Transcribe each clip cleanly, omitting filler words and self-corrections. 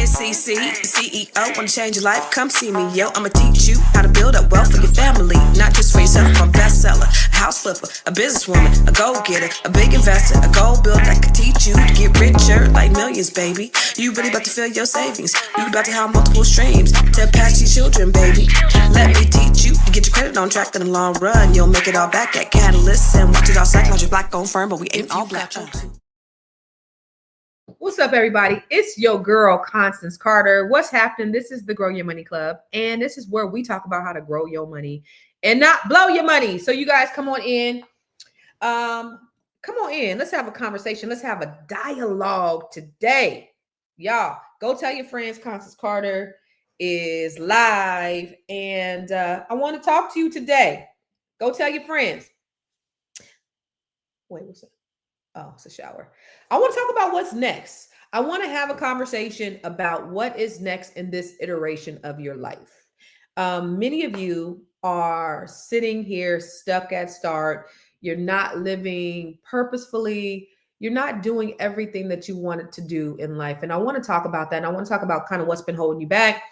It's CC, CEO. Wanna change your life? Come see me, yo. I'ma teach you how to build up wealth for your family, not just for yourself. I'm a bestseller, a house flipper, a businesswoman, a go-getter, a big investor, a gold builder that could teach you to get richer like millions, baby. You really about to fill your savings. You about to have multiple streams to pass your children, baby. Let me teach you to get your credit on track in the long run. You'll make it all back at Catalyst and watch it all psychology black-owned firm, but we ain't all black. What's up, everybody? It's your girl, Constance Carter. What's happening? This is the Grow Your Money Club, and this is where we talk about how to grow your money and not blow your money. So you guys come on in. Come on in. Let's have a conversation. Let's have a dialogue today. Y'all, go tell your friends Constance Carter is live, and I want to talk to you today. Go tell your friends. Wait, what's that? Oh, it's a shower. I want to talk about what's next. I want to have a conversation about what is next in this iteration of your life. Many of you are sitting here stuck at start. You're not living purposefully. You're not doing everything that you wanted to do in life. And I want to talk about that. And I want to talk about kind of what's been holding you back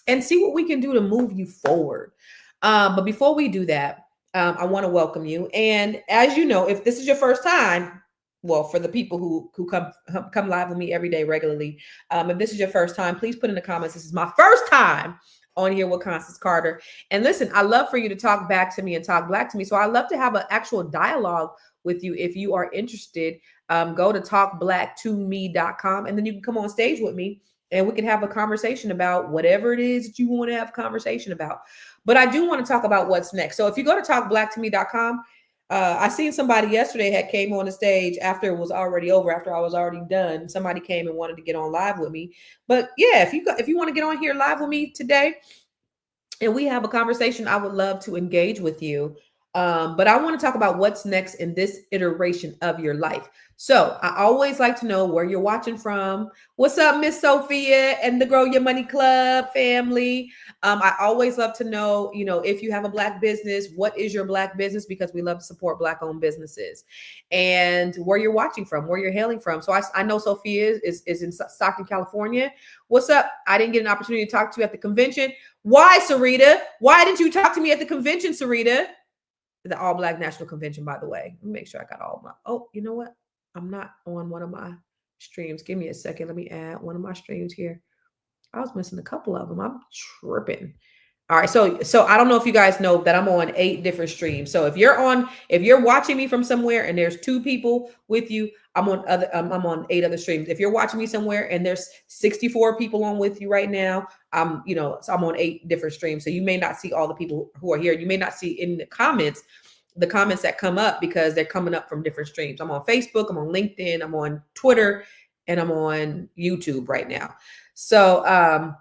and see what we can do to move you forward. But before we do that, I want to welcome you. And as you know, if this is your first time, well, for the people who come live with me every day regularly, if this is your first time, please put in the comments, this is my first time on here with Constance Carter. And listen, I love for you to talk back to me and talk black to me. So I love to have an actual dialogue with you. If you are interested, go to talkblacktome.com, and then you can come on stage with me and we can have a conversation about whatever it is that you want to have a conversation about. But I do want to talk about what's next. So if you go to talkblacktome.com, I seen somebody yesterday had came on the stage after it was already over, after I was already done. Somebody came and wanted to get on live with me. But yeah, if you want to get on here live with me today and we have a conversation, I would love to engage with you. But I want to talk about what's next in this iteration of your life. So I always like to know where you're watching from. What's up, Miss Sophia and the Grow Your Money Club family? I always love to know, if you have a black business, what is your black business? Because we love to support black-owned businesses, and where you're watching from, where you're hailing from. So I know Sophia is in Stockton, California. What's up? I didn't get an opportunity to talk to you at the convention. Why, Sarita? Why didn't you talk to me at the convention, Sarita? The All Black National Convention, by the way. Let me make sure I got all my, oh, you know what? I'm not on one of my streams. Give me a second. Let me add one of my streams here. I was missing a couple of them. I'm tripping. All right. So I don't know if you guys know that I'm on 8 different streams. So if you're watching me from somewhere and there's 2 people with you, I'm on 8 other streams. If you're watching me somewhere and there's 64 people on with you right now, so I'm on 8 different streams. So you may not see all the people who are here. You may not see in the comments that come up because they're coming up from different streams. I'm on Facebook, I'm on LinkedIn, I'm on Twitter, and I'm on YouTube right now. So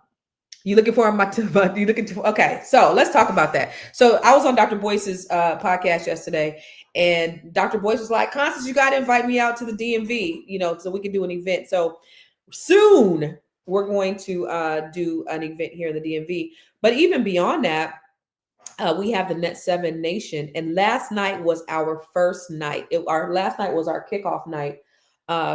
you looking for okay, so let's talk about that. So I was on Dr. Boyce's podcast yesterday, and Dr. Boyce was like, Constance, you got to invite me out to the DMV, so we can do an event. So soon we're going to do an event here in the DMV. But even beyond that, we have the Net 7 Nation. And last night was our first night. Last night was our kickoff night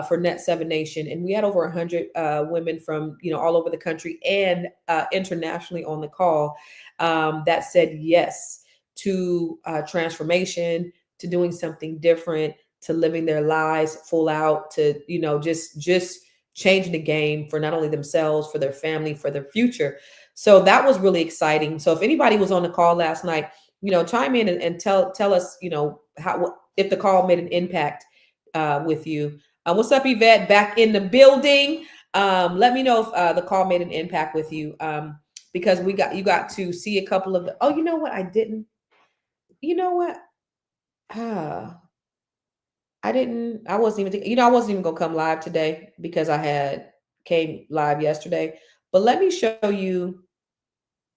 for Net 7 Nation. And we had over 100 women from, all over the country and internationally on the call that said yes to transformation, to doing something different, to living their lives full out, to, just changing the game for not only themselves, for their family, for their future. So that was really exciting. So if anybody was on the call last night, chime in and tell us, if the call made an impact with you. What's up, Yvette? Back in the building. Let me know if the call made an impact with you, because you got to see a couple of the. Oh, you know what? I didn't. You know what? I wasn't even thinking. I wasn't even gonna come live today because I came live yesterday. But let me show you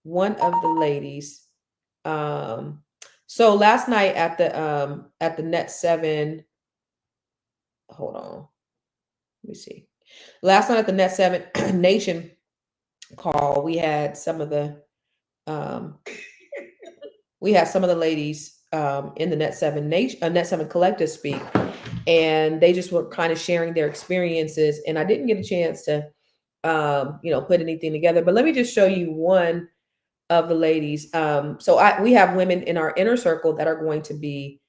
one of the ladies. So last night at the Net 7, hold on. Let me see. Last night at the Net 7 Nation call, we had some of the ladies in the Net 7 Nation, Net 7 Collective speak, and they just were kind of sharing their experiences. And I didn't get a chance to put anything together. But let me just show you one of the ladies. We have women in our inner circle that are going to be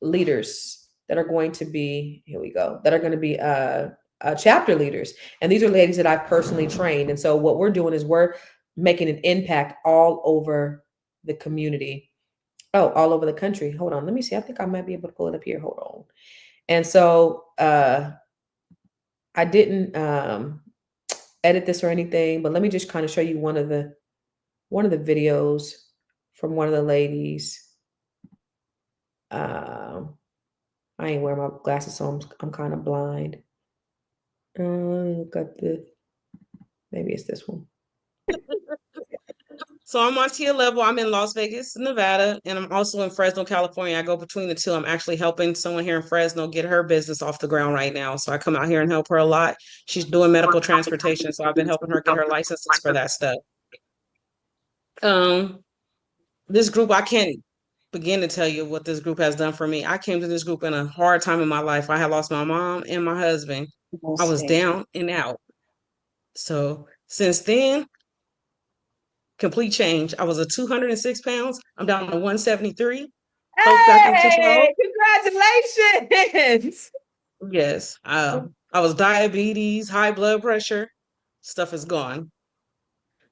leaders, that are going to be, here we go, that are going to be chapter leaders. And these are ladies that I've personally trained. And so what we're doing is we're making an impact all over the community. Oh, all over the country. Hold on. Let me see. I think I might be able to pull it up here. Hold on. And so I didn't edit this or anything, but let me just kind of show you one of the videos from one of the ladies. I ain't wearing my glasses, so I'm kind of blind. Maybe it's this one. So I'm Montia Level. I'm in Las Vegas, Nevada, and I'm also in Fresno, California. I go between the two. I'm actually helping someone here in Fresno get her business off the ground right now. So I come out here and help her a lot. She's doing medical transportation, so I've been helping her get her licenses for that stuff. This group, I can't begin to tell you what this group has done for me. I came to this group in a hard time in my life. I had lost my mom and my husband. I was down and out. So since then, complete change. I was 206 pounds. I'm down to 173. Hey, congratulations. Yes. I was diabetes, high blood pressure. Stuff is gone.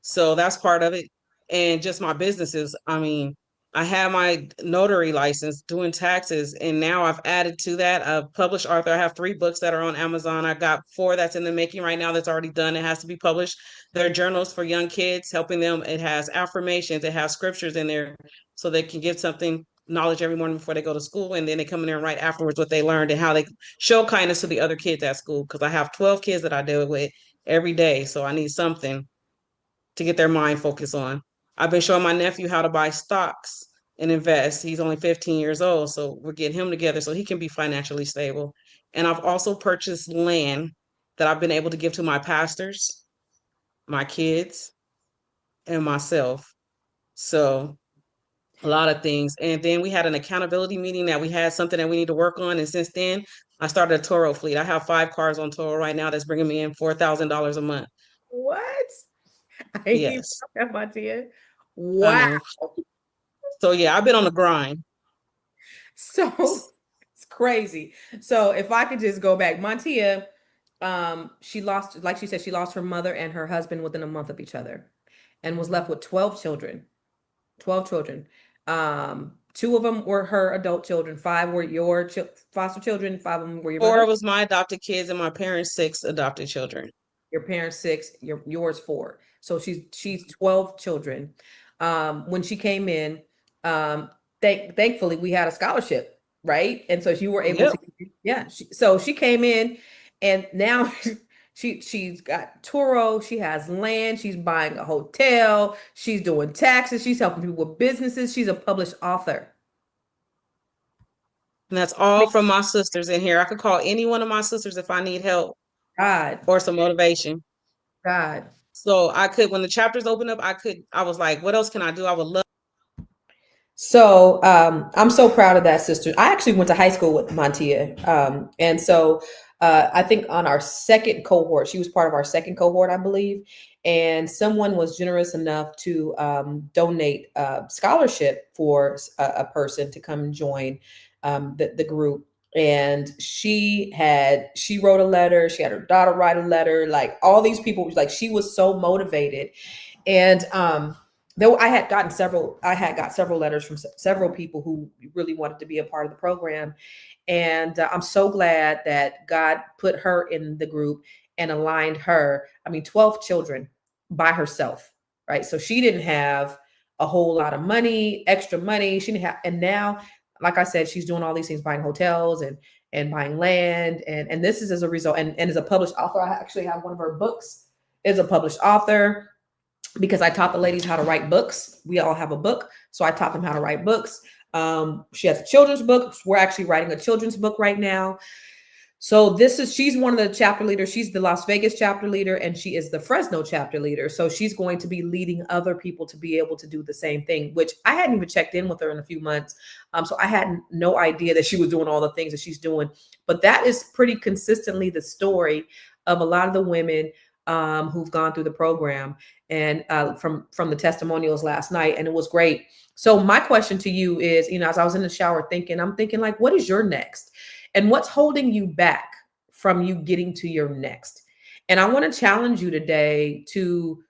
So that's part of it. And just my businesses. I mean, I have my notary license doing taxes, and now I've added to that a published author. I have 3 books that are on Amazon. I got 4 that's in the making right now that's already done. It has to be published. They're journals for young kids, helping them. It has affirmations, it has scriptures in there so they can get something knowledge every morning before they go to school, and then they come in there and write afterwards what they learned and how they show kindness to the other kids at school, because I have 12 kids that I deal with every day, so I need something to get their mind focused on. I've been showing my nephew how to buy stocks and invest. He's only 15 years old, so we're getting him together so he can be financially stable. And I've also purchased land that I've been able to give to my pastors, my kids, and myself. So a lot of things. And then we had an accountability meeting that we had something that we need to work on. And since then, I started a Toro fleet. I have 5 cars on Toro right now that's bringing me in $4,000 a month. What? Yes. Wow. So yeah, I've been on the grind. So it's crazy. So if I could just go back, Montia, she lost, like she said, she lost her mother and her husband within a month of each other, and was left with 12 children. 12 children. 2 of them were her adult children. 5 were your foster children. 5 of them were your 4 mother. was my adopted kids, and my parents' 6 adopted children. Your parents 6, yours 4. So she's 12 children. When she came in, thankfully we had a scholarship, right? And so you were able to, so she came in, and now she's got Turo, she has land, she's buying a hotel, she's doing taxes, she's helping people with businesses, she's a published author. And that's all from my sisters in here. I could call any one of my sisters if I need help. God. Or some motivation. God. So I could, when the chapters open up, I was like, what else can I do? I would love. So I'm so proud of that, sister. I actually went to high school with Montia. And so I think on our second cohort, she was part of our second cohort, I believe. And someone was generous enough to donate a scholarship for a person to come join the group. And she wrote a letter. She had her daughter write a letter, like all these people, like she was so motivated. And though I had got several letters from several people who really wanted to be a part of the program. And I'm so glad that God put her in the group and aligned her. I mean, 12 children by herself, right? So she didn't have a whole lot of money, extra money. She didn't have, and now, like I said, she's doing all these things, buying hotels and buying land. And this is as a result, and as a published author. I actually have one of her books is a published author, because I taught the ladies how to write books. We all have a book. So I taught them how to write books. She has a children's book. We're actually writing a children's book right now. So she's one of the chapter leaders. She's the Las Vegas chapter leader, and she is the Fresno chapter leader. So she's going to be leading other people to be able to do the same thing, which I hadn't even checked in with her in a few months. So I had no idea that she was doing all the things that she's doing. But that is pretty consistently the story of a lot of the women who've gone through the program, and from the testimonials last night, and it was great. So my question to you is, as I was in the shower thinking, I'm thinking like, what is your next? And what's holding you back from you getting to your next? And I want to challenge you today to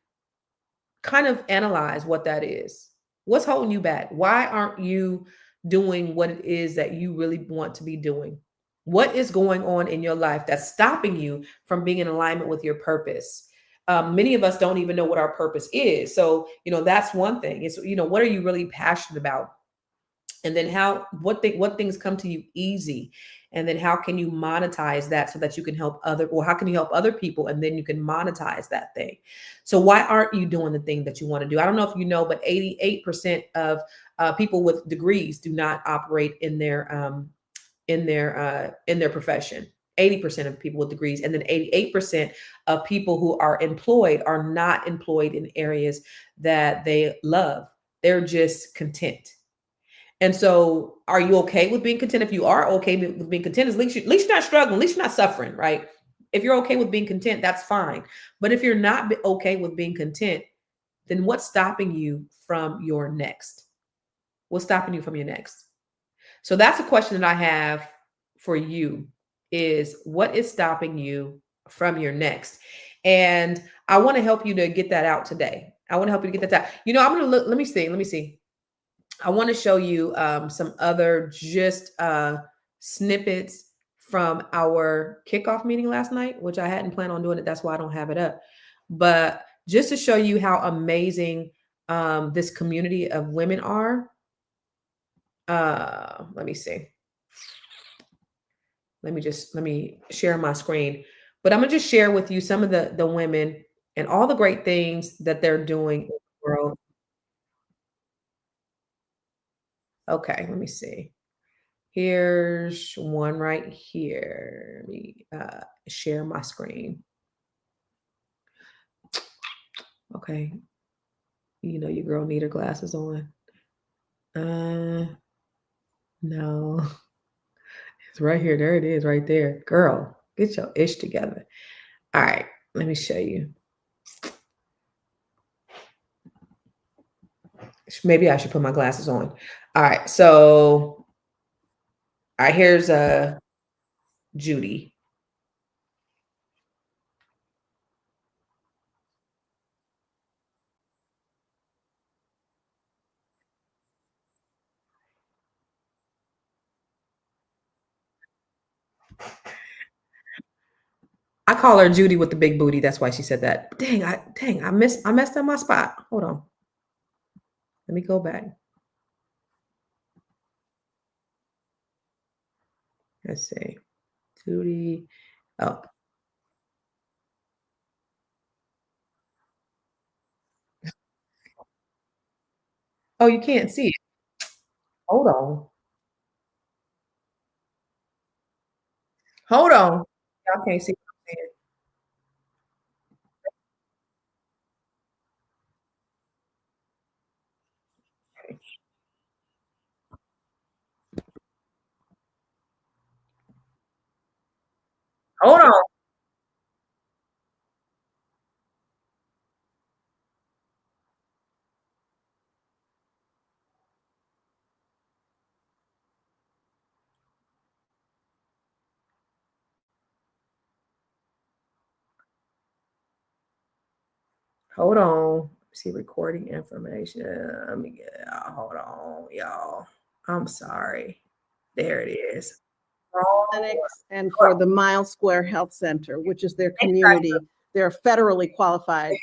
kind of analyze what that is. What's holding you back? Why aren't you doing what it is that you really want to be doing? What is going on in your life that's stopping you from being in alignment with your purpose? Many of us don't even know what our purpose is. So, that's one thing. It's, what are you really passionate about? And then what things come to you easy? And then how can you monetize that so that you can help how can you help other people? And then you can monetize that thing. So why aren't you doing the thing that you want to do? I don't know if you know, but 88% of people with degrees do not operate in their profession. 80% of people with degrees, and then 88% of people who are employed are not employed in areas that they love. They're just content. And so are you okay with being content? If you are okay with being content, at least you're not struggling, at least you're not suffering, right? If you're okay with being content, that's fine. But if you're not okay with being content, then what's stopping you from your next? What's stopping you from your next? So that's a question that I have for you, is what is stopping you from your next? And I want to help you to get that out today. I want to help you to get that out. I'm going to look, let me see. I want to show you some other just snippets from our kickoff meeting last night, which I hadn't planned on doing it. That's why I don't have it up. But just to show you how amazing this community of women are. Let me see. Let me share my screen. But I'm going to just share with you some of the women and all the great things that they're doing in the world. Okay, let me see. Here's one right here. Let me share my screen. Okay. Your girl need her glasses on. No. It's right here. There it is right there. Girl, get your ish together. All right, let me show you. Maybe I should put my glasses on. All right, so here's Judy. I call her Judy with the big booty. That's why she said that. Dang, I messed up my spot. Hold on. Let me go back. Let's see. Judy. Oh. Oh, you can't see it. Hold on. Hold on. Y'all can't see what I'm saying. Hold on. Hold on. See recording information. Let me get it out. Hold on, y'all. I'm sorry. There it is. Clinics and for the Miles Square Health Center, which is their community. They're a federally qualified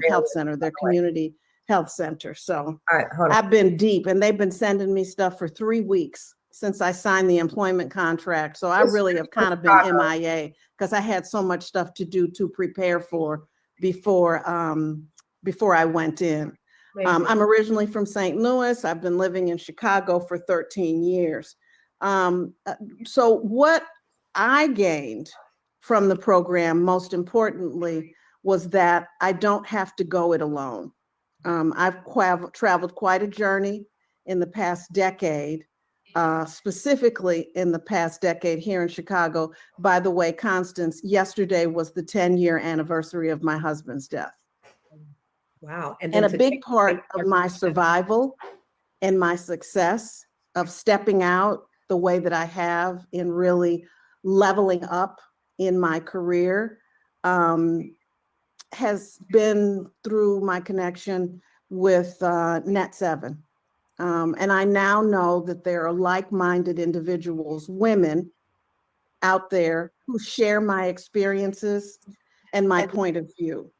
health center, their community health center. So All right, hold on. I've been deep, and they've been sending me stuff for 3 weeks since I signed the employment contract. So I really have kind of been MIA because I had so much stuff to do to prepare for before I went in. I'm originally from St. Louis. I've been living in Chicago for 13 years. So what I gained from the program, most importantly, was that I don't have to go it alone. I've traveled quite a journey in the past decade, specifically in the past decade here in Chicago. By the way, Constance, yesterday was the 10-year anniversary of my husband's death. Wow. And And then a big part of my survival and my success of stepping out the way that I have in really leveling up in my career has been through my connection with Net7. And I now know that there are like-minded individuals, women out there who share my experiences and my point of view.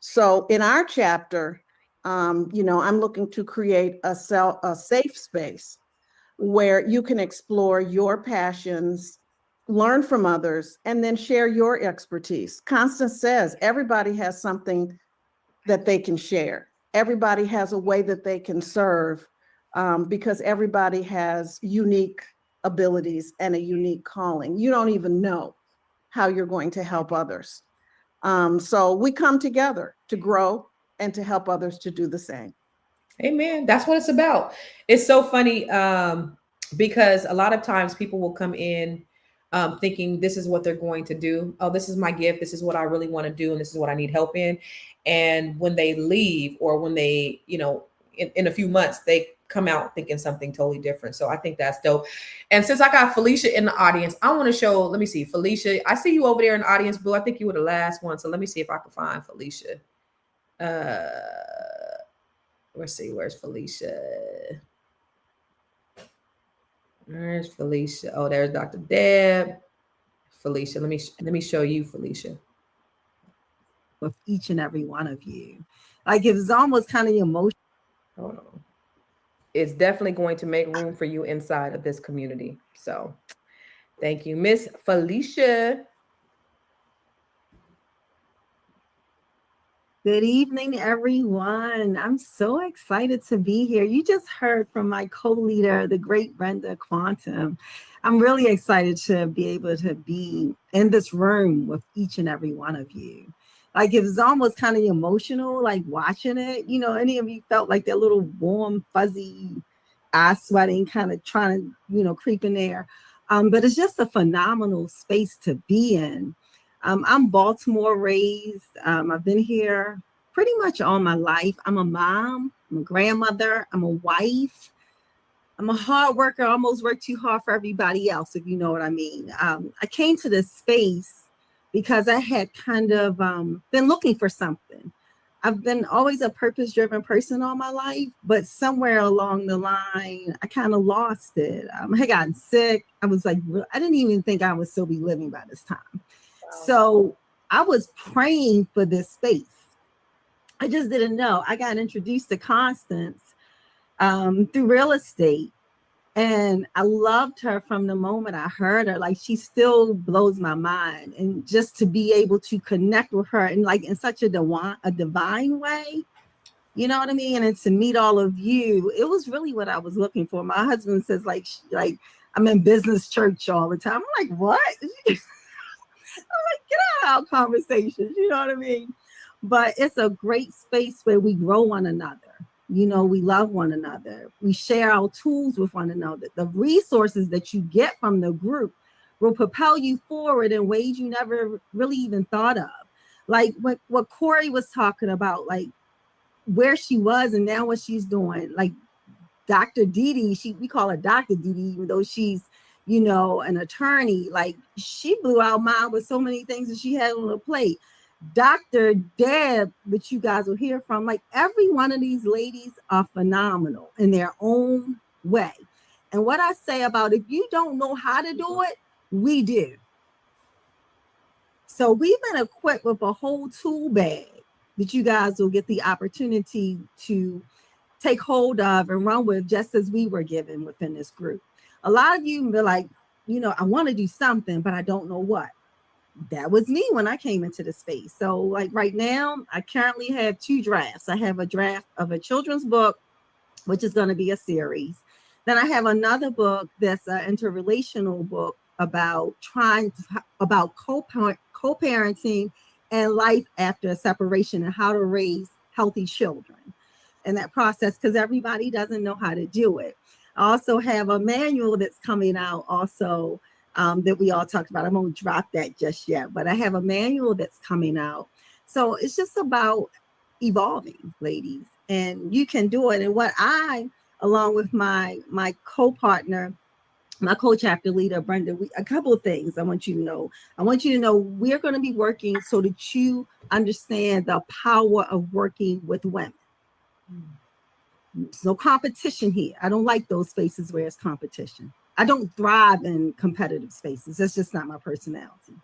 So in our chapter, you know, I'm looking to create a safe space where you can explore your passions, learn from others, and then share your expertise. Constance says everybody has something that they can share. Everybody has a way that they can serve, because everybody has unique abilities and a unique calling. You don't even know how you're going to help others. So we come together to grow and to help others to do the same. Amen. That's what it's about. It's so funny because a lot of times people will come in thinking this is what they're going to do. Oh, this is my gift. This is what I really want to do. And this is what I need help in. And when they leave, or when they, you know, in a few months, they come out thinking something totally different. So I think that's dope. And since I got Felicia in the audience, I want to show, let me see, Felicia, I see you over there in the audience, Boo. I think you were the last one. So let me see if I can find Felicia. Let's see, where's Felicia? Where's Felicia? Oh, there's Dr. Deb. Felicia, let me show you Felicia. With each and every one of you. Like, it was almost kind of emotional. Hold on. It's definitely going to make room for you inside of this community. So thank you, Miss Felicia. Good evening, everyone. I'm so excited to be here. You just heard from my co-leader, the great Brenda Quantum. I'm really excited to be able to be in this room with each and every one of you. Like, it was almost kind of emotional, like watching it. You know, any of you felt like that little warm, fuzzy eye sweating, kind of trying to, you know, creep in there. But it's just a phenomenal space to be in. I'm Baltimore raised. I've been here pretty much all my life. I'm a mom, I'm a grandmother, I'm a wife. I'm a hard worker. I almost work too hard for everybody else, if you know what I mean. I came to this space because I had kind of been looking for something. I've been always a purpose-driven person all my life, but somewhere along the line, I kind of lost it. I had gotten sick. I was like, I didn't even think I would still be living by this time. Wow. So I was praying for this space. I just didn't know. I got introduced to Constance through real estate. And I loved her from the moment I heard her. Like, she still blows my mind. And just to be able to connect with her and like in such a divine way, you know what I mean? And to meet all of you, it was really what I was looking for. My husband says, like I'm in business church all the time. I'm like, what? I'm like, get out of our conversations. You know what I mean? But it's a great space where we grow one another. You know, we love one another. We share our tools with one another. The resources that you get from the group will propel you forward in ways you never really even thought of. Like what Corey was talking about, like where she was and now what she's doing. Like Dr. Didi, we call her Dr. Didi, even though she's, you know, an attorney. Like, she blew our mind with so many things that she had on her plate. Dr. Deb, which you guys will hear from, like every one of these ladies are phenomenal in their own way. And what I say about, if you don't know how to do it, we do. So we've been equipped with a whole tool bag that you guys will get the opportunity to take hold of and run with, just as we were given within this group. A lot of you be like, you know, I want to do something, but I don't know what. That was me when I came into the space. So like right now, I currently have 2 drafts. I have a draft of a children's book, which is going to be a series. Then I have another book that's an interrelational book about co-parenting and life after a separation and how to raise healthy children in that process, because everybody doesn't know how to do it. I also have a manual that's coming out also that we all talked about. I won't drop that just yet, but I have a manual that's coming out. So it's just about evolving, ladies, and you can do it. And what I, along with my co-partner, my co-chapter leader, Brenda, a couple of things I want you to know. I want you to know we're going to be working so that you understand the power of working with women. There's no competition here. I don't like those spaces where it's competition. I don't thrive in competitive spaces. That's just not my personality.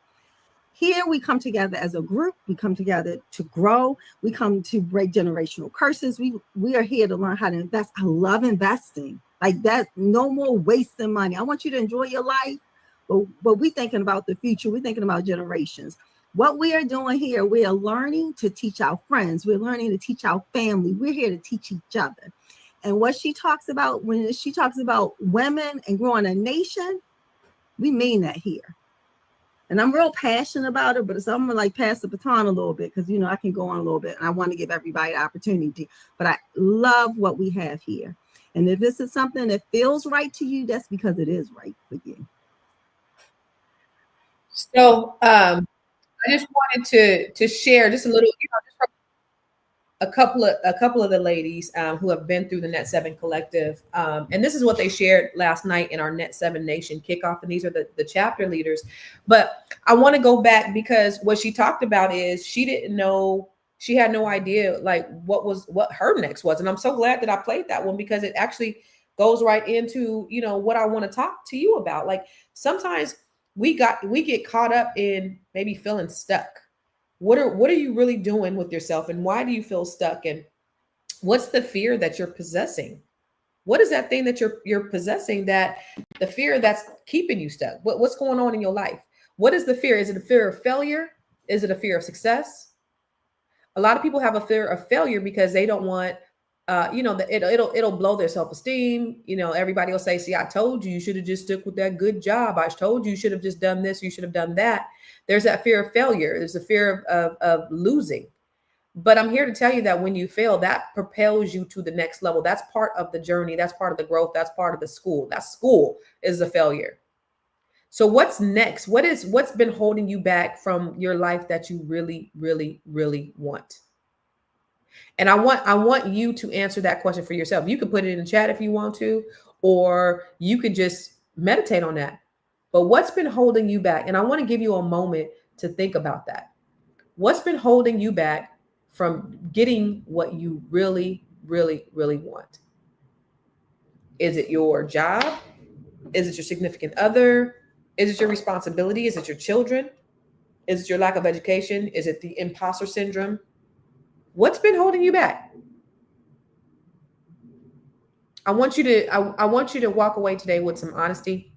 Here we come together as a group. We come together to grow. We come to break generational curses. We are here to learn how to invest. I love investing. Like that, no more wasting money. I want you to enjoy your life, but we're thinking about the future. We're thinking about generations. What we are doing here, we are learning to teach our friends. We're learning to teach our family. We're here to teach each other. And what she talks about, when she talks about women and growing a nation, we mean that here. And I'm real passionate about it, but I'm gonna like pass the baton a little bit because, you know, I can go on a little bit and I want to give everybody the opportunity. But I love what we have here. And if this is something that feels right to you, that's because it is right for you. So I just wanted to share just a little, you know, just from a couple of the ladies who have been through the Net 7 Collective. And this is what they shared last night in our Net 7 Nation kickoff. And these are the chapter leaders. But I want to go back because what she talked about is she didn't know, she had no idea like what her next was. And I'm so glad that I played that one because it actually goes right into, you know, what I want to talk to you about. Like sometimes we get caught up in maybe feeling stuck. What are you really doing with yourself and why do you feel stuck? And what's the fear that you're possessing? What is that thing that you're possessing, that the fear that's keeping you stuck? What's going on in your life? What is the fear? Is it a fear of failure? Is it a fear of success? A lot of people have a fear of failure because they don't want, you know, it'll blow their self-esteem. You know, everybody will say, see, I told you, you should have just stuck with that good job. I told you, you should have just done this. You should have done that. There's that fear of failure. There's a fear of losing. But I'm here to tell you that when you fail, that propels you to the next level. That's part of the journey. That's part of the growth. That's part of the school. That school is a failure. So what's next? What's been holding you back from your life that you really, really, really want? And I want you to answer that question for yourself. You can put it in the chat if you want to, or you could just meditate on that. But what's been holding you back? And I want to give you a moment to think about that. What's been holding you back from getting what you really, really, really want? Is it your job? Is it your significant other? Is it your responsibility? Is it your children? Is it your lack of education? Is it the imposter syndrome? What's been holding you back? I want you to walk away today with some honesty,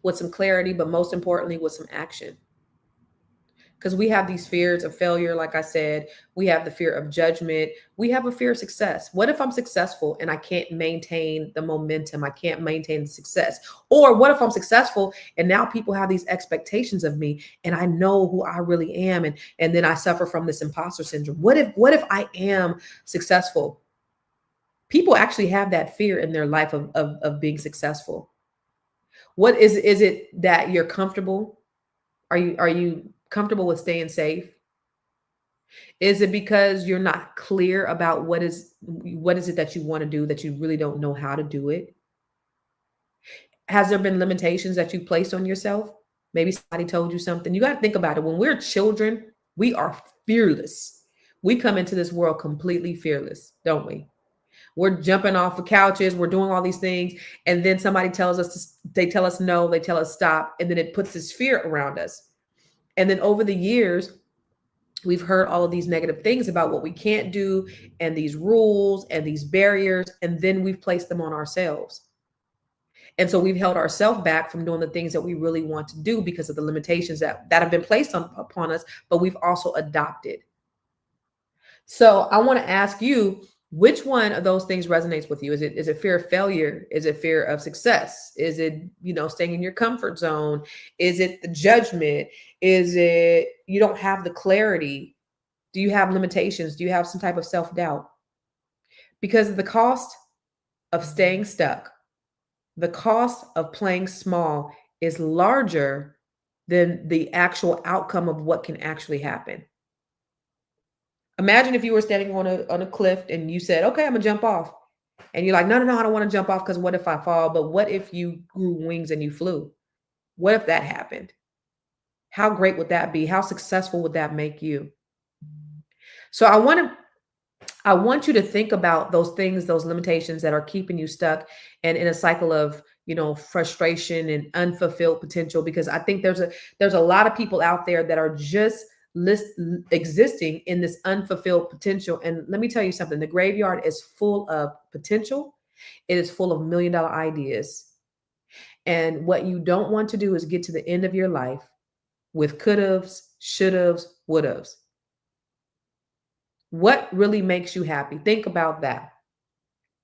with some clarity, but most importantly, with some action. Because we have these fears of failure, like I said, we have the fear of judgment. We have a fear of success. What if I'm successful and I can't maintain the momentum? I can't maintain the success. Or what if I'm successful and now people have these expectations of me and I know who I really am, and then I suffer from this imposter syndrome? What if I am successful? People actually have that fear in their life of being successful. What is it that you're comfortable? Are you comfortable with staying safe? Is it because you're not clear about what is it that you want to do, that you really don't know how to do it? Has there been limitations that you placed on yourself? Maybe somebody told you something. You got to think about it. When we're children, we are fearless. We come into this world completely fearless, don't we? We're jumping off of couches. We're doing all these things. And then somebody tells us, they tell us no, they tell us stop. And then it puts this fear around us. And then over the years, we've heard all of these negative things about what we can't do and these rules and these barriers. And then we've placed them on ourselves. And so we've held ourselves back from doing the things that we really want to do because of the limitations that have been placed upon us, but we've also adopted. So I want to ask you, which one of those things resonates with you? Is it fear of failure? Is it fear of success? Is it, staying in your comfort zone? Is it the judgment? Is it you don't have the clarity? Do you have limitations? Do you have some type of self-doubt? Because the cost of staying stuck the cost of playing small is larger than the actual outcome of what can actually happen. Imagine if you were standing on a cliff and you said, okay, I'm gonna jump off. And you're like, no, I don't want to jump off because what if I fall? But what if you grew wings and you flew? What if that happened? How great would that be? How successful would that make you? So I want you to think about those things, those limitations that are keeping you stuck and in a cycle of, frustration and unfulfilled potential, because I think there's a lot of people out there that are just existing in this unfulfilled potential. And let me tell you something, the graveyard is full of potential. It is full of $1 million ideas. And what you don't want to do is get to the end of your life with could-haves, should-haves, would-haves. What really makes you happy? Think about that.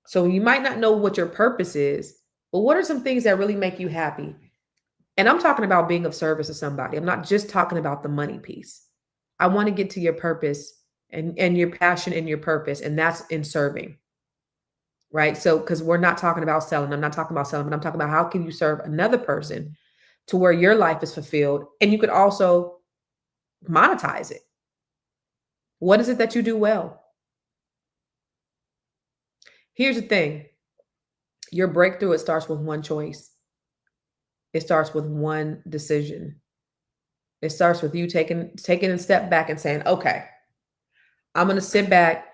So you might not know what your purpose is, but what are some things that really make you happy? And I'm talking about being of service to somebody. I'm not just talking about the money piece. I want to get to your purpose and your passion and your purpose, and that's in serving, right? So, because we're not talking about selling. I'm not talking about selling, but I'm talking about how can you serve another person to where your life is fulfilled, and you could also monetize it. What is it that you do well? Here's the thing. Your breakthrough, it starts with one choice. It starts with one decision. It starts with you taking a step back and saying, okay, I'm going to sit back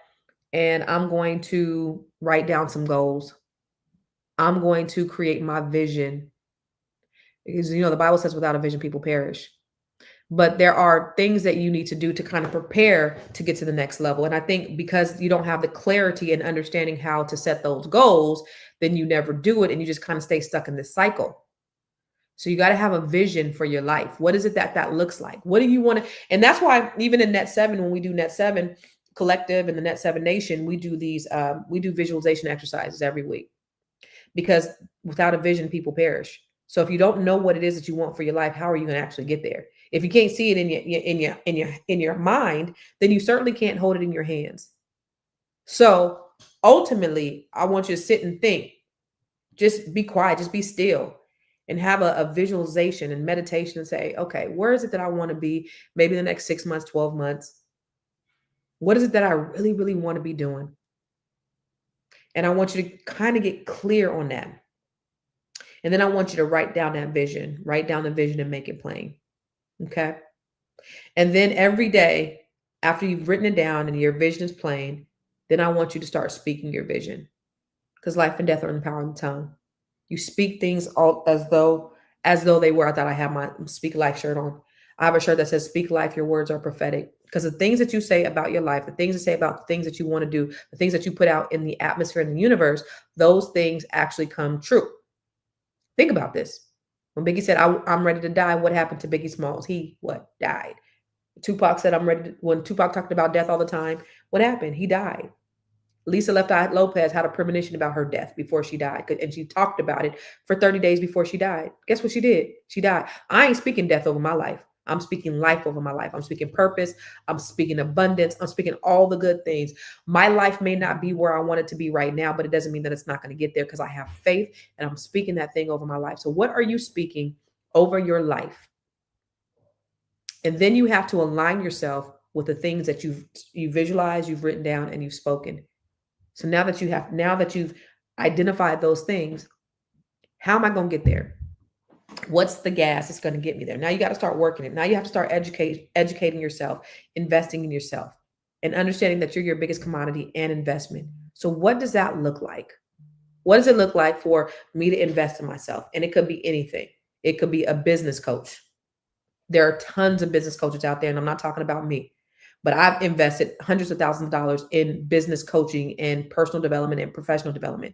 and I'm going to write down some goals. I'm going to create my vision. Because, the Bible says without a vision, people perish. But there are things that you need to do to kind of prepare to get to the next level. And I think because you don't have the clarity and understanding how to set those goals, then you never do it. And you just kind of stay stuck in this cycle. So you got to have a vision for your life. What is it that looks like? What do you want to? And that's why even in Net 7, when we do Net 7 Collective and the Net 7 Nation, we do visualization exercises every week, because without a vision, people perish. So if you don't know what it is that you want for your life, how are you going to actually get there? If you can't see it in your mind, then you certainly can't hold it in your hands. So ultimately, I want you to sit and think. Just be quiet, just be still, and have a visualization and meditation and say, okay, where is it that I want to be? Maybe the next 6 months, 12 months. What is it that I really, really want to be doing? And I want you to kind of get clear on that. And then I want you to write down that vision, write down the vision and make it plain. Okay. And then every day after you've written it down and your vision is plain, then I want you to start speaking your vision, because life and death are in the power of the tongue. You speak things all as though they were. I thought I had my Speak Life shirt on. I have a shirt that says Speak Life, your words are prophetic. Because the things that you say about your life, the things you say about the things that you want to do, the things that you put out in the atmosphere, in the universe, those things actually come true. Think about this. When Biggie said, I'm ready to die, what happened to Biggie Smalls? He died. Tupac said, when Tupac talked about death all the time, what happened? He died. Lisa Left Eye Lopez had a premonition about her death before she died. And she talked about it for 30 days before she died. Guess what she did? She died. I ain't speaking death over my life. I'm speaking life over my life. I'm speaking purpose. I'm speaking abundance. I'm speaking all the good things. My life may not be where I want it to be right now, but it doesn't mean that it's not going to get there, because I have faith and I'm speaking that thing over my life. So what are you speaking over your life? And then you have to align yourself with the things that you visualized, you've written down, and you've spoken. So now that you've identified those things, how am I going to get there? What's the gas that's going to get me there? Now you got to start working it. Now you have to start educating yourself, investing in yourself, and understanding that you're your biggest commodity and investment. So what does that look like? What does it look like for me to invest in myself? And it could be anything. It could be a business coach. There are tons of business coaches out there, and I'm not talking about me. But I've invested hundreds of thousands of dollars in business coaching and personal development and professional development.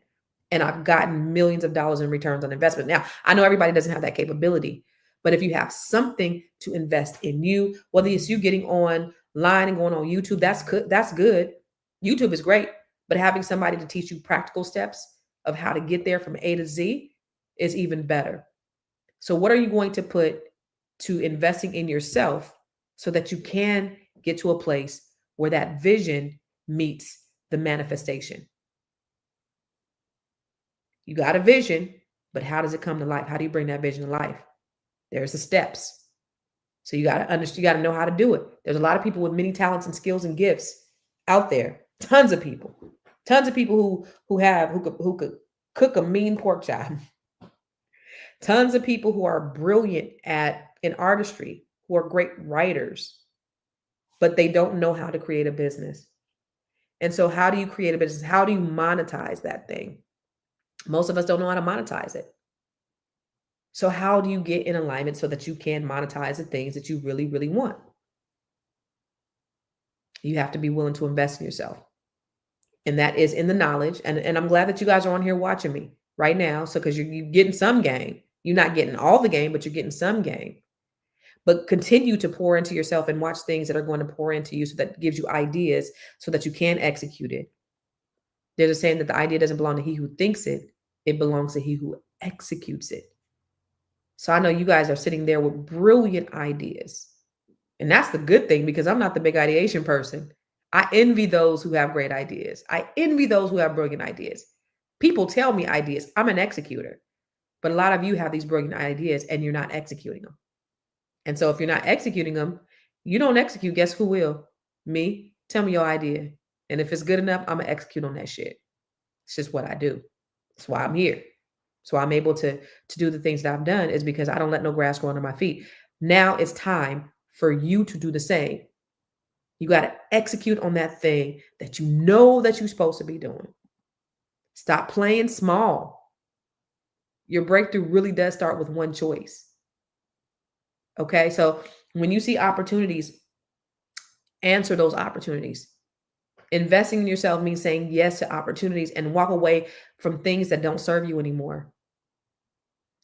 And I've gotten millions of dollars in returns on investment. Now, I know everybody doesn't have that capability, but if you have something to invest in you, whether it's you getting online and going on YouTube, that's good. YouTube is great, but having somebody to teach you practical steps of how to get there from A to Z is even better. So what are you going to put to investing in yourself so that you can get to a place where that vision meets the manifestation? You got a vision. But how does it come to life? How do you bring that vision to life? There's the steps. So you got to understand, you got to know how to do it. There's a lot of people with many talents and skills and gifts out there. Tons of people who could cook a mean pork chop. Tons of people who are brilliant in artistry, who are great writers, but they don't know how to create a business. And so how do you create a business? How do you monetize that thing? Most of us don't know how to monetize it. So how do you get in alignment so that you can monetize the things that you really, really want? You have to be willing to invest in yourself. And that is in the knowledge. And I'm glad that you guys are on here watching me right now. So because you're getting some game. You're not getting all the game, but you're getting some game. But continue to pour into yourself and watch things that are going to pour into you so that gives you ideas so that you can execute it. There's a saying that the idea doesn't belong to he who thinks it. It belongs to he who executes it. So I know you guys are sitting there with brilliant ideas. And that's the good thing because I'm not the big ideation person. I envy those who have great ideas. I envy those who have brilliant ideas. People tell me ideas. I'm an executor. But a lot of you have these brilliant ideas and you're not executing them. And so if you're not executing them, you don't execute, guess who will? Me. Tell me your idea. And if it's good enough, I'm going to execute on that shit. It's just what I do. That's why I'm here. So I'm able to do the things that I've done is because I don't let no grass grow under my feet. Now it's time for you to do the same. You got to execute on that thing that you know that you're supposed to be doing. Stop playing small. Your breakthrough really does start with one choice. Okay, so when you see opportunities, answer those opportunities. Investing in yourself means saying yes to opportunities and walk away from things that don't serve you anymore.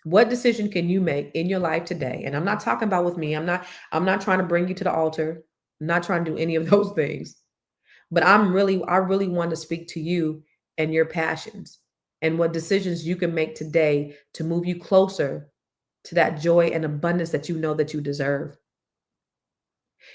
What decision can you make in your life today? And I'm not talking about with me. I'm not trying to bring you to the altar. I'm not trying to do any of those things. But I really want to speak to you and your passions and what decisions you can make today to move you closer to that joy and abundance that you know that you deserve.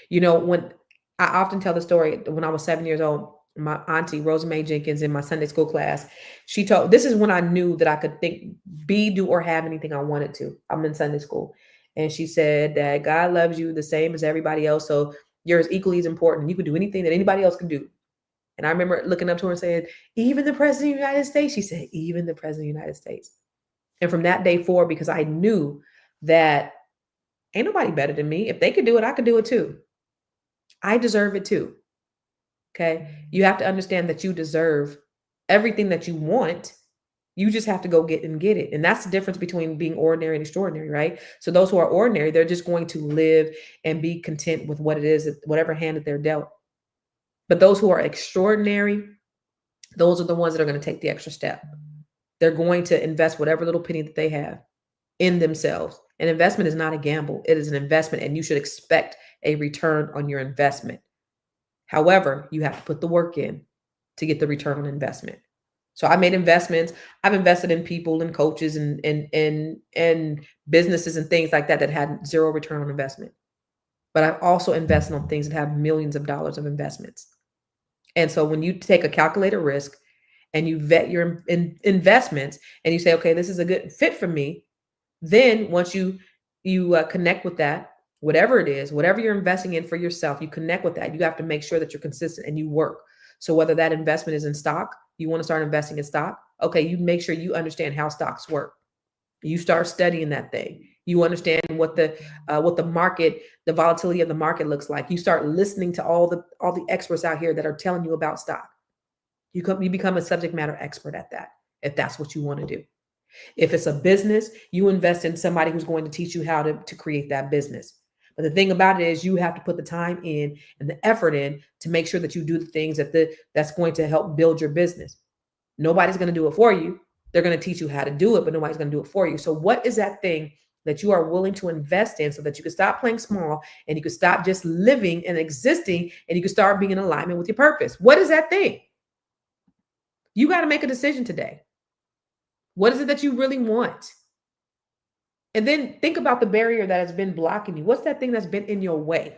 You know, when I often tell the story, when I was 7 years old, my auntie, Rosa Mae Jenkins, in my Sunday school class, she told, this is when I knew that I could think, be, do, or have anything I wanted to. I'm in Sunday school. And she said that God loves you the same as everybody else. So you're as equally as important. You can do anything that anybody else can do. And I remember looking up to her and saying, even the president of the United States? She said, even the president of the United States. And from that day forward, because I knew that ain't nobody better than me. If they could do it, I could do it too. I deserve it too. Okay. You have to understand that you deserve everything that you want. You just have to go get it. And that's the difference between being ordinary and extraordinary, right? So those who are ordinary, they're just going to live and be content with what it is, whatever hand that they're dealt. But those who are extraordinary, those are the ones that are going to take the extra step. They're going to invest whatever little penny that they have in themselves. An investment is not a gamble. It is an investment, and you should expect a return on your investment. However, you have to put the work in to get the return on investment. So I made investments. I've invested in people and coaches and businesses and things like that had zero return on investment. But I've also invested on things that have millions of dollars of investments. And so when you take a calculated risk and you vet your investments and you say, okay, this is a good fit for me. Then once you connect with that, whatever it is, whatever you're investing in for yourself, you connect with that. You have to make sure that you're consistent and you work. So whether that investment is in stock, you want to start investing in stock. Okay, you make sure you understand how stocks work. You start studying that thing. You understand what the market, the volatility of the market looks like. You start listening to all the experts out here that are telling you about stock. You become a subject matter expert at that, if that's what you want to do. If it's a business, you invest in somebody who's going to teach you how to create that business. But the thing about it is you have to put the time in and the effort in to make sure that you do the things that's going to help build your business. Nobody's going to do it for you. They're going to teach you how to do it, but nobody's going to do it for you. So what is that thing that you are willing to invest in so that you can stop playing small and you can stop just living and existing and you can start being in alignment with your purpose? What is that thing? You got to make a decision today. What is it that you really want? And then think about the barrier that has been blocking you. What's that thing that's been in your way?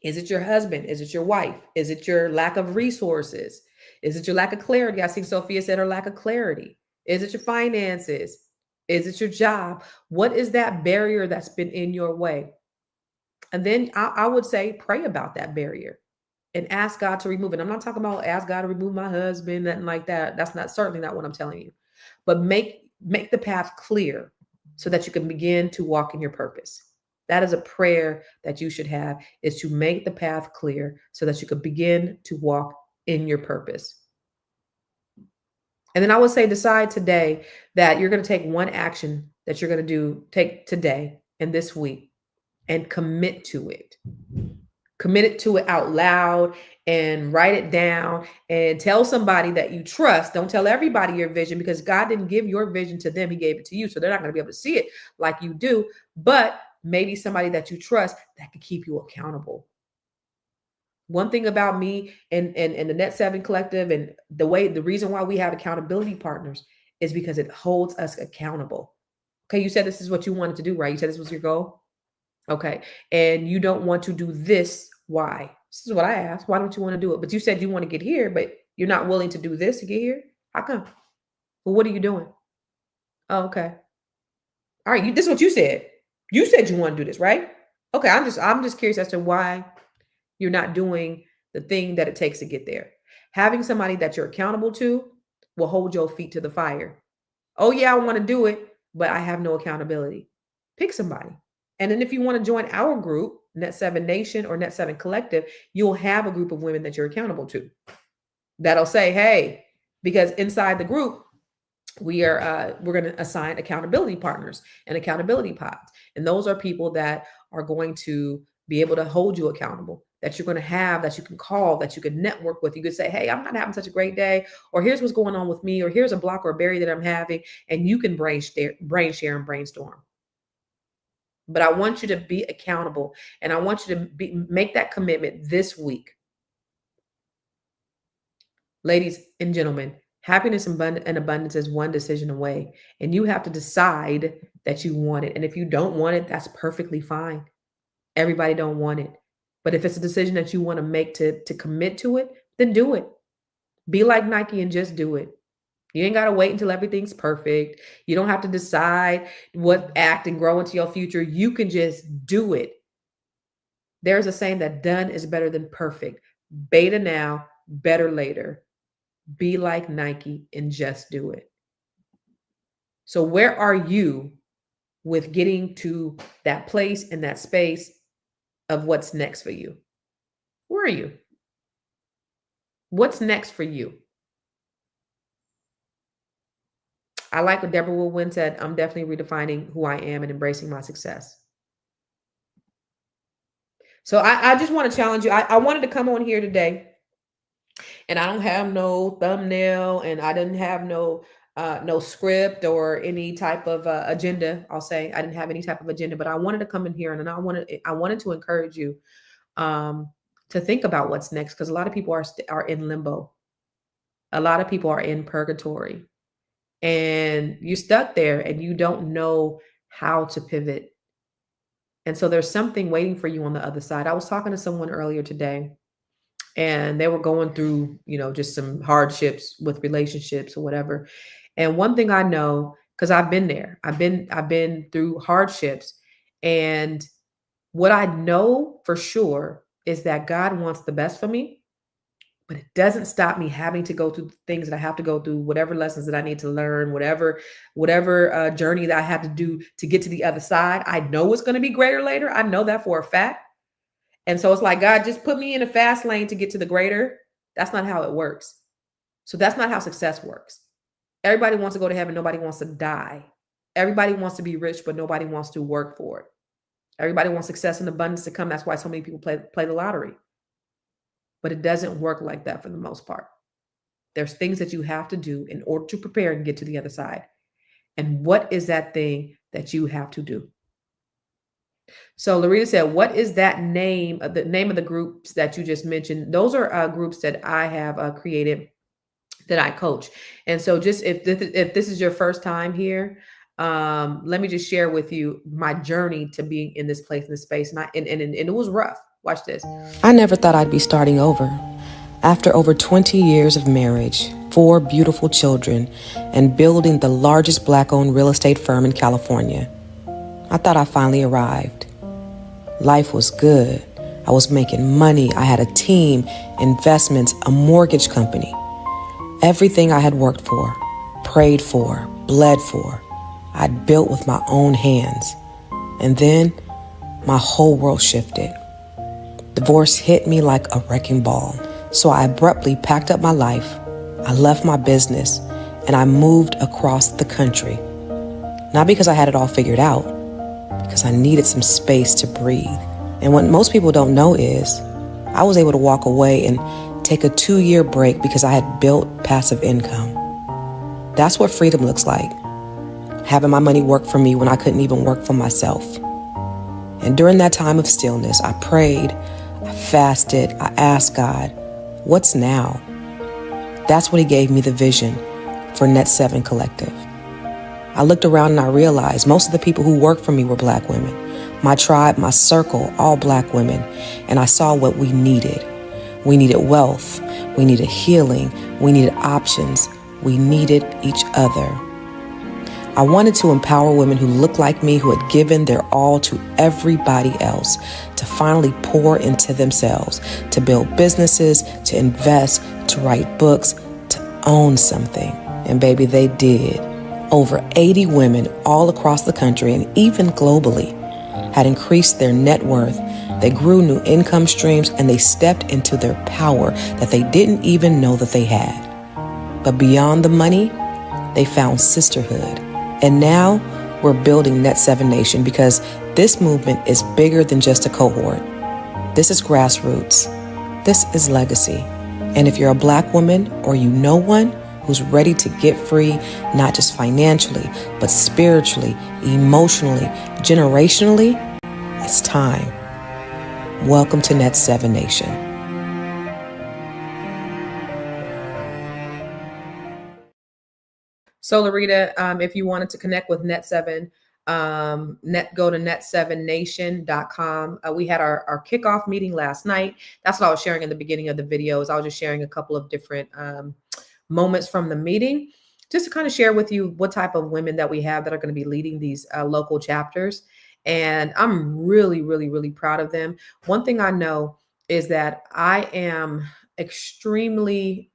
Is it your husband? Is it your wife? Is it your lack of resources? Is it your lack of clarity? I think Sophia said her lack of clarity. Is it your finances? Is it your job? What is that barrier that's been in your way? And then I would say pray about that barrier and ask God to remove it. I'm not talking about ask God to remove my husband, nothing like that. That's not certainly not what I'm telling you. But make the path clear so that you can begin to walk in your purpose. That is a prayer that you should have, is to make the path clear so that you can begin to walk in your purpose. And then I would say decide today that you're going to take one action that you're going to take today and this week and commit to it. Commit it to it out loud and write it down and tell somebody that you trust. Don't tell everybody your vision, because God didn't give your vision to them. He gave it to you. So they're not going to be able to see it like you do, but maybe somebody that you trust that could keep you accountable. One thing about me and the Net 7 Collective, and the reason why we have accountability partners is because it holds us accountable. Okay, you said this is what you wanted to do, right? You said this was your goal. Okay, and you don't want to do this. Why? This is what I asked. Why don't you want to do it? But you said you want to get here, but you're not willing to do this to get here. How come? Well, what are you doing? Oh, okay. All right, this is what you said. You said you want to do this, right? Okay, I'm just curious as to why you're not doing the thing that it takes to get there. Having somebody that you're accountable to will hold your feet to the fire. Oh yeah, I want to do it, but I have no accountability. Pick somebody. And then if you want to join our group, Net 7 Nation or Net 7 Collective, you'll have a group of women that you're accountable to. That'll say, hey, because inside the group, we're going to assign accountability partners and accountability pods. And those are people that are going to be able to hold you accountable, that you're going to have, that you can call, that you can network with. You could say, hey, I'm not having such a great day, or here's what's going on with me, or here's a block or a barrier that I'm having, and you can brain share and brainstorm. But I want you to be accountable, and I want you to make that commitment this week. Ladies and gentlemen, happiness and abundance is one decision away, and you have to decide that you want it. And if you don't want it, that's perfectly fine. Everybody don't want it. But if it's a decision that you want to make to commit to it, then do it. Be like Nike and just do it. You ain't got to wait until everything's perfect. You don't have to decide what act and grow into your future. You can just do it. There's a saying that done is better than perfect. Beta now, better later. Be like Nike and just do it. So where are you with getting to that place and that space of what's next for you? Where are you? What's next for you? I like what Deborah Woodwin said. I'm definitely redefining who I am and embracing my success. So I just want to challenge you. I wanted to come on here today, and I don't have no thumbnail, and I didn't have no script or any type of agenda. I'll say I didn't have any type of agenda, but I wanted to come in here, and I wanted to encourage you to think about what's next, because a lot of people are in limbo. A lot of people are in purgatory, and you're stuck there, and you don't know how to pivot. And so there's something waiting for you on the other side. I was talking to someone earlier today, and they were going through, just some hardships with relationships or whatever. And one thing I know, because I've been there, I've been through hardships, and what I know for sure is that God wants the best for me, but it doesn't stop me having to go through things that I have to go through, whatever lessons that I need to learn, whatever journey that I have to do to get to the other side. I know it's going to be greater later. I know that for a fact. And so it's like, God, just put me in a fast lane to get to the greater. That's not how it works. So that's not how success works. Everybody wants to go to heaven. Nobody wants to die. Everybody wants to be rich, but nobody wants to work for it. Everybody wants success and abundance to come. That's why so many people play the lottery. But it doesn't work like that for the most part. There's things that you have to do in order to prepare and get to the other side. And what is that thing that you have to do? So Larita said, what is that name of the groups that you just mentioned? Those are groups that I have created that I coach. And so just if this is your first time here, let me just share with you my journey to being in this place, in this space. And it was rough. Watch this. I never thought I'd be starting over. After over 20 years of marriage, 4 beautiful children, and building the largest Black-owned real estate firm in California. I thought I finally arrived. Life was good. I was making money. I had a team, investments, a mortgage company. Everything I had worked for, prayed for, bled for, I'd built with my own hands. And then my whole world shifted. Divorce hit me like a wrecking ball. So I abruptly packed up my life. I left my business and I moved across the country. Not because I had it all figured out, because I needed some space to breathe. And what most people don't know is I was able to walk away and take a 2-year break because I had built passive income. That's what freedom looks like. Having my money work for me when I couldn't even work for myself. And during that time of stillness, I prayed, I fasted, I asked God, what's now? That's when he gave me the vision for Net 7 Collective. I looked around and I realized most of the people who worked for me were Black women. My tribe, my circle, all Black women. And I saw what we needed. We needed wealth. We needed healing. We needed options. We needed each other. I wanted to empower women who looked like me, who had given their all to everybody else, to finally pour into themselves, to build businesses, to invest, to write books, to own something. And baby, they did. Over 80 women all across the country and even globally had increased their net worth. They grew new income streams and they stepped into their power that they didn't even know that they had. But beyond the money, they found sisterhood. And now we're building Net 7 Nation because this movement is bigger than just a cohort. This is grassroots. This is legacy. And if you're a Black woman or you know one who's ready to get free, not just financially, but spiritually, emotionally, generationally, it's time. Welcome to Net 7 Nation. So Larita, if you wanted to connect with Net 7, go to net7nation.com. We had our kickoff meeting last night. That's what I was sharing in the beginning of the videos. I was just sharing a couple of different moments from the meeting, just to kind of share with you what type of women that we have that are going to be leading these local chapters. And I'm really, really, really proud of them. One thing I know is that I am extremely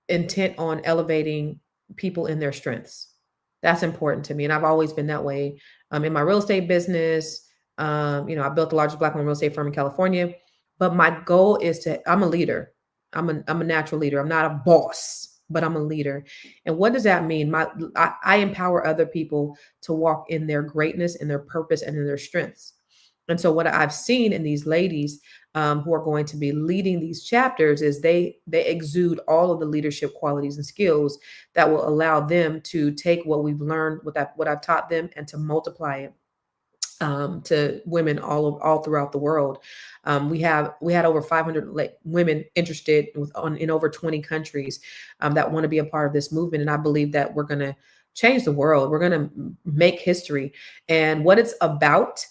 intent on elevating people in their strengths. That's important to me. And I've always been that way. In my real estate business, I built the largest Black-owned real estate firm in California, but my goal is I'm a leader. I'm a natural leader. I'm not a boss, but I'm a leader. And what does that mean? I empower other people to walk in their greatness, in their purpose, and in their strengths. And so what I've seen in these ladies who are going to be leading these chapters is they exude all of the leadership qualities and skills that will allow them to take what we've learned, what I've taught them, and to multiply it to women all throughout the world. We had over 500 women interested in over 20 countries that want to be a part of this movement. And I believe that we're going to change the world. We're going to make history. And what it's about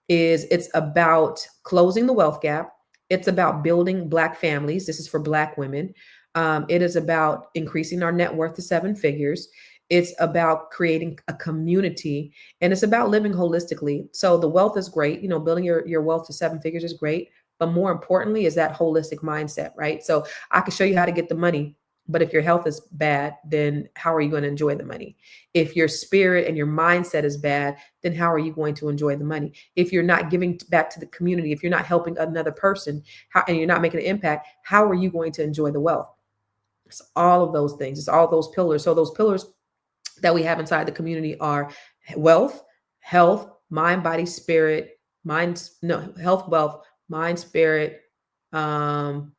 is it's about closing the wealth gap. It's about building Black families. This is for Black women. It is about increasing our net worth to 7 figures. It's about creating a community, and it's about living holistically. So the wealth is great. Building your wealth to 7 figures is great. But more importantly is that holistic mindset, right? So I can show you how to get the money, but if your health is bad, then how are you going to enjoy the money? If your spirit and your mindset is bad, then how are you going to enjoy the money? If you're not giving back to the community, if you're not helping another person, and you're not making an impact, how are you going to enjoy the wealth? It's all of those things. It's all those pillars. So those pillars that we have inside the community are wealth, health, mind, body, spirit, health, wealth, mind, spirit, and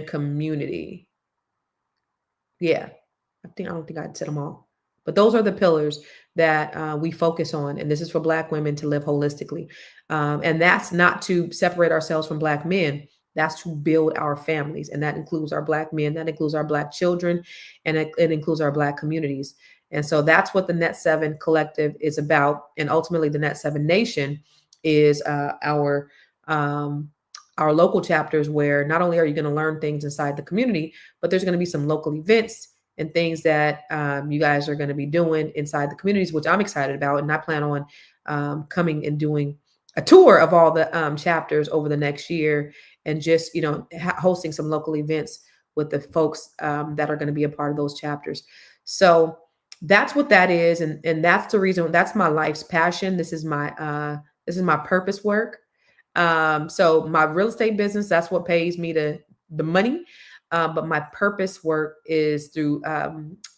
community. Yeah, I don't think I'd said them all, but those are the pillars that we focus on. And this is for Black women to live holistically. And that's not to separate ourselves from Black men. That's to build our families. And that includes our Black men, that includes our Black children, and it includes our Black communities. And so that's what the Net 7 Collective is about. And ultimately the Net 7 Nation is our our local chapters, where not only are you going to learn things inside the community, but there's going to be some local events and things that you guys are going to be doing inside the communities, which I'm excited about. And I plan on coming and doing a tour of all the chapters over the next year, and just, hosting some local events with the folks that are going to be a part of those chapters. So that's what that is. And that's the reason, that's my life's passion. This is my purpose work. So my real estate business, that's what pays me the money. But my purpose work is through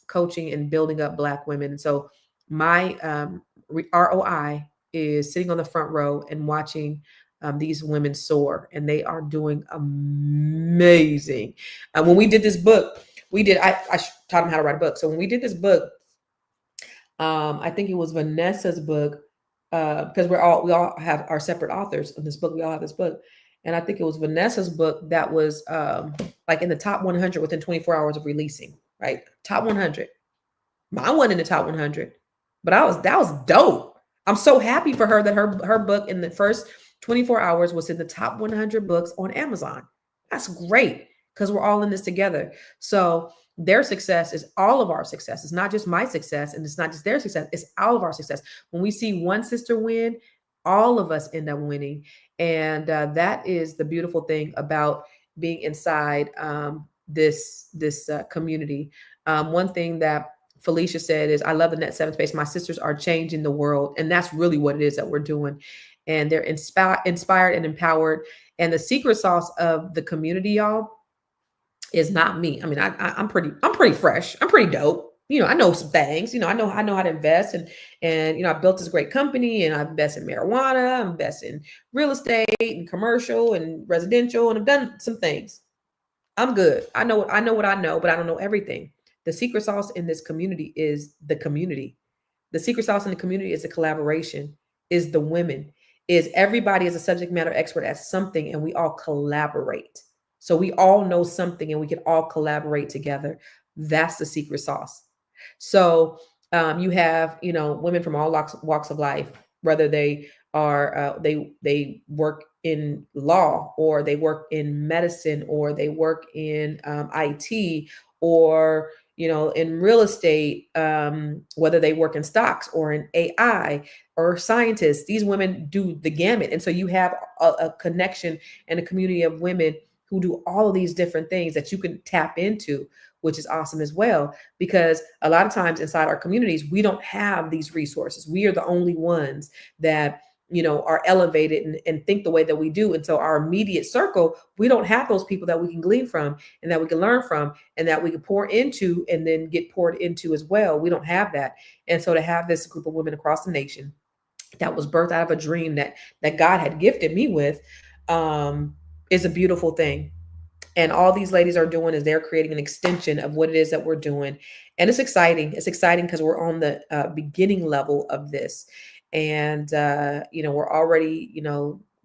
coaching and building up Black women. And so my ROI is sitting on the front row and watching these women soar, and they are doing amazing. When we did this book, I taught them how to write a book. So when we did this book, I think it was Vanessa's book, because we all have our separate authors of this book. We all have this book. And I think it was Vanessa's book that was like in the top 100 within 24 hours of releasing, right? Top 100. Mine wasn't in the top 100, but that was dope. I'm so happy for her that her book in the first 24 hours was in the top 100 books on Amazon. That's great, because we're all in this together. So their success is all of our success. It's not just my success, and it's not just their success. It's all of our success. When we see one sister win, all of us end up winning. And that is the beautiful thing about being inside this community. One thing that Felicia said is, I love the Net 7 space. My sisters are changing the world. And that's really what it is that we're doing. And they're inspired and empowered. And the secret sauce of the community, y'all, is not me. I mean, I'm pretty fresh. I'm pretty dope. I know some things. I know how to invest, and I built this great company, and I invest in marijuana, I invest in real estate and commercial and residential, and I've done some things. I'm good. I know what I know, but I don't know everything. The secret sauce in this community is the community. The secret sauce in the community is the collaboration, is the women, is everybody is a subject matter expert at something, and we all collaborate. So we all know something, and we can all collaborate together. That's the secret sauce. So you have, women from all walks of life, whether they are, they work in law, or they work in medicine, or they work in IT, or, in real estate, whether they work in stocks or in AI or scientists. These women do the gamut. And so you have a connection and a community of women who do all of these different things that you can tap into, which is awesome as well, because a lot of times inside our communities, we don't have these resources. We are the only ones that, are elevated and think the way that we do. And so our immediate circle, we don't have those people that we can glean from, and that we can learn from, and that we can pour into and then get poured into as well. We don't have that. And so to have this group of women across the nation that was birthed out of a dream that God had gifted me with, is a beautiful thing. And all these ladies are doing is they're creating an extension of what it is that we're doing. And it's exciting. It's exciting because we're on the beginning level of this. And, we're already,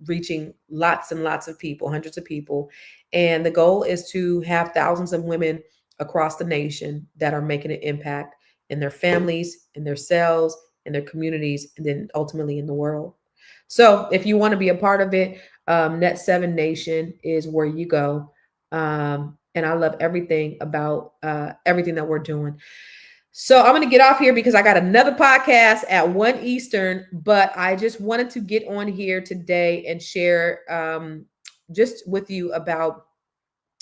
reaching lots and lots of people, hundreds of people. And the goal is to have thousands of women across the nation that are making an impact in their families, in their selves, in their communities, and then ultimately in the world. So if you want to be a part of it, Net 7 Nation is where you go. And I love everything about everything that we're doing. So I'm going to get off here because I got another podcast at 1 Eastern, but I just wanted to get on here today and share just with you about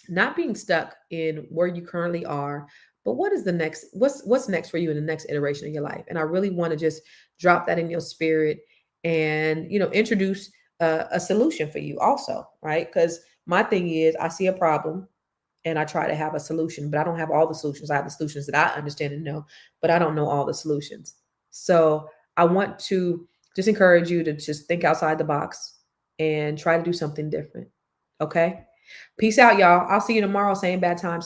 not being stuck in where you currently are, but what is the next, what's next for you in the next iteration of your life. And I really want to just drop that in your spirit and, introduce a solution for you also, right? Because my thing is, I see a problem and I try to have a solution, but I don't have all the solutions. I have the solutions that I understand and know, but I don't know all the solutions. So I want to just encourage you to just think outside the box and try to do something different. Okay. Peace out, y'all. I'll see you tomorrow. Same bad time.